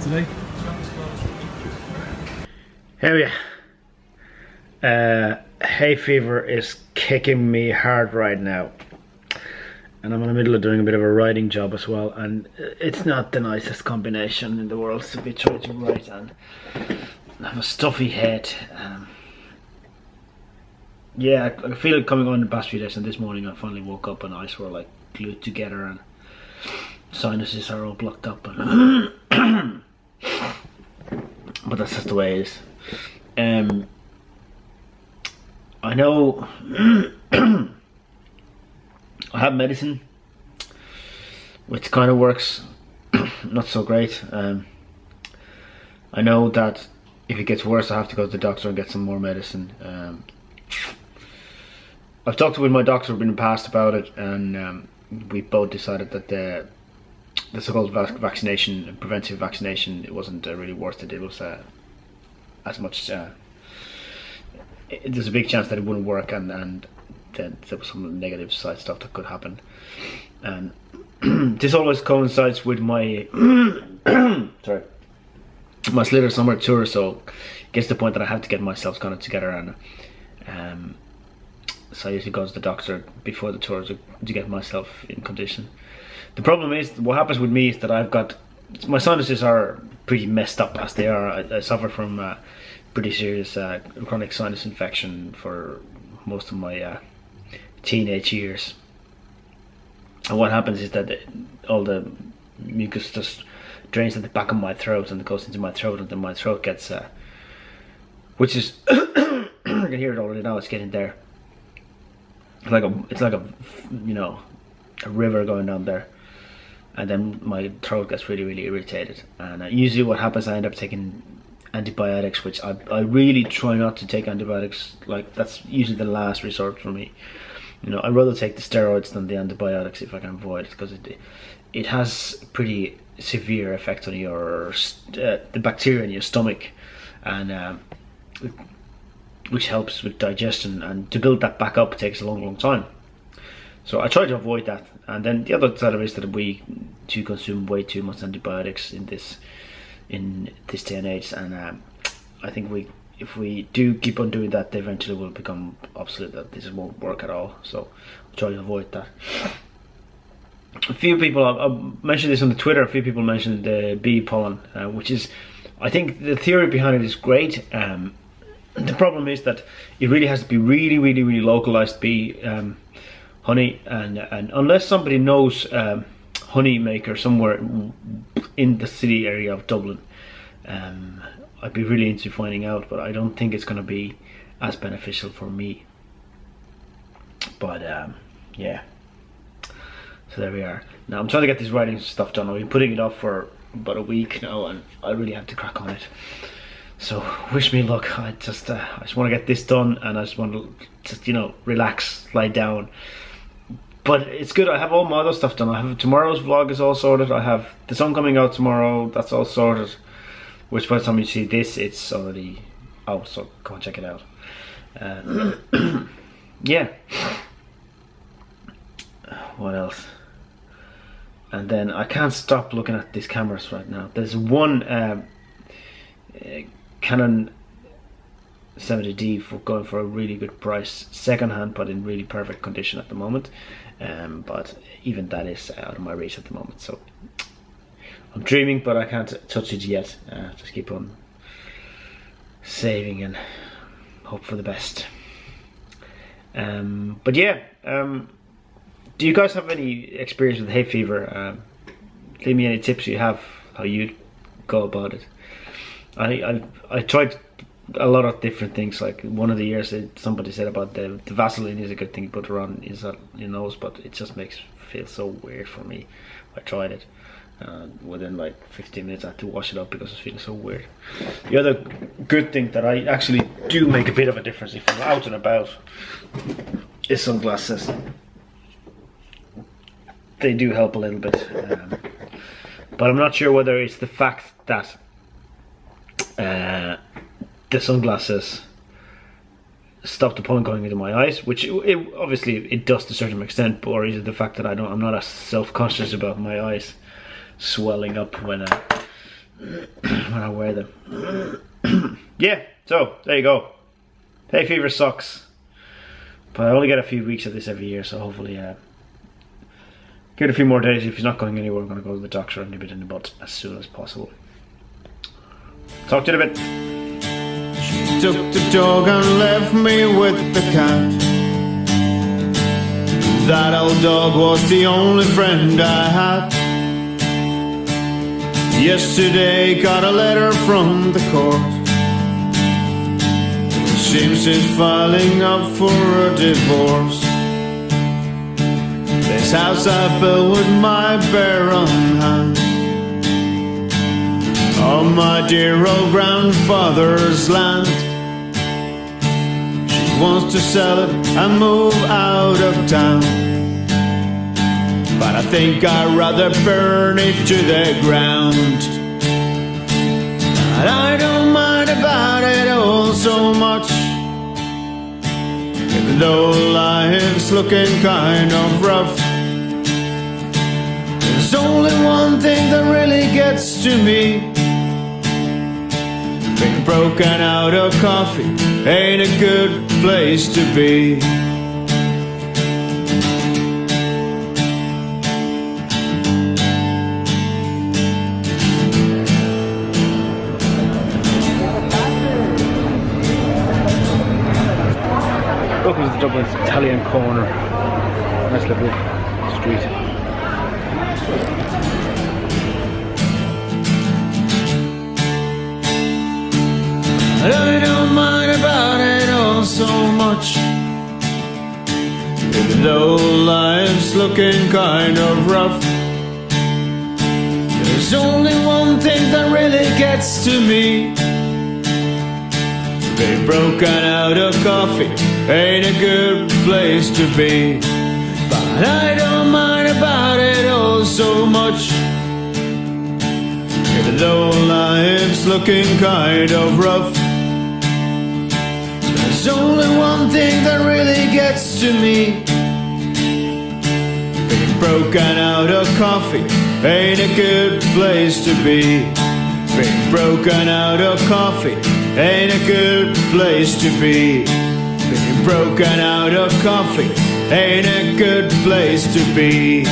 today? Here we are. Hay fever is kicking me hard right now. And I'm in the middle of doing a bit of a writing job as well, and it's not the nicest combination in the world to be trying to write and have a stuffy head. Yeah, I feel it coming on the past few days, and this morning I finally woke up and eyes were like glued together and sinuses are all blocked up. And but that's just the way it is. I know I have medicine which kind of works, not so great. I know that if it gets worse I have to go to the doctor and get some more medicine. I've talked with my doctor in the past about it, and we both decided that the so-called vaccination, preventive vaccination, it wasn't really worth it. It was as much there's a big chance that it wouldn't work, and then there was some negative side stuff that could happen. And this always coincides with my sorry, my Slither summer tour, so it gets to the point that I have to get myself kind of together, and so I usually go to the doctor before the tour to get myself in condition. The problem is, what happens with me is that I've got, my sinuses are pretty messed up as they are. I suffer from pretty serious chronic sinus infection for most of my teenage years. And what happens is that all the mucus just drains at the back of my throat and it goes into my throat, and then my throat gets, which is, I can hear it already now, it's getting there. It's like a you know, a river going down there. And then my throat gets really, really irritated. And usually what happens, I end up taking antibiotics, which I really try not to take antibiotics. Like, that's usually the last resort for me. You know, I'd rather take the steroids than the antibiotics if I can avoid it, because it has pretty severe effect on your the bacteria in your stomach, and which helps with digestion, and to build that back up takes a long time. So I try to avoid that. And then the other side of it is that we do consume way too much antibiotics in this day and age, and I think if we do keep on doing that, they eventually will become obsolete, that this won't work at all. So I try to avoid that. A few people, I mentioned this on the Twitter, a few people mentioned the bee pollen, which is, I think the theory behind it is great. The problem is that it really has to be really localized bee honey, and unless somebody knows honey maker somewhere in the city area of Dublin, I'd be really into finding out, but I don't think it's going to be as beneficial for me. But yeah, so there we are. Now I'm trying to get this writing stuff done. I've been putting it off for about a week now, and I really have to crack on it. So wish me luck. I just want to get this done, and I just want to just, you know, relax, lie down. But it's good, I have all my other stuff done. I have tomorrow's vlog is all sorted. I have the sun coming out tomorrow, that's all sorted. Which by the time you see this, it's already out, so go and check it out. Yeah. What else? And then I can't stop looking at these cameras right now. There's one Canon 70D going for a really good price, second hand, but in really perfect condition at the moment. But even that is out of my reach at the moment, so I'm dreaming, but I can't touch it yet. Just keep on saving and hope for the best. But yeah, do you guys have any experience with hay fever? Leave me any tips you have, how you go about it. I tried a lot of different things. Like one of the years somebody said about the Vaseline is a good thing to put around your nose, but it just makes it feel so weird for me. I tried it, within like 15 minutes I had to wash it up because I was feeling so weird. The other good thing that I actually do make a bit of a difference if I'm out and about is sunglasses. They do help a little bit, but I'm not sure whether it's the fact that the sunglasses stop the pollen going into my eyes, which obviously it does to a certain extent, or is it the fact that I'm not as self-conscious about my eyes swelling up when when I wear them. Yeah, so there you go. Hay fever sucks, but I only get a few weeks of this every year, so hopefully give it a few more days. If he's not going anywhere, I'm going to go to the doctor and nip it in the butt as soon as possible. Talk to you in a bit. She took the dog and left me with the cat. That old dog was the only friend I had. Yesterday got a letter from the court. It seems she's filing up for a divorce. This house I built with my bare own hand, on my dear old grandfather's land. She wants to sell it and move out of town, but I think I'd rather burn it to the ground. But I don't mind about it all so much, even though life's looking kind of rough. There's only one thing that really gets to me. Being broken out of coffee ain't a good place to be. Welcome to Dublin's Italian corner. Nice little street. But I don't mind about it all so much, even though life's looking kind of rough. There's only one thing that really gets to me. Being broken out of coffee ain't a good place to be. But I don't mind about it all so much, even though life's looking kind of rough. There's only one thing that really gets to me. Being broken out of coffee ain't a good place to be. Being broken out of coffee ain't a good place to be. Being broken out of coffee ain't a good place to be.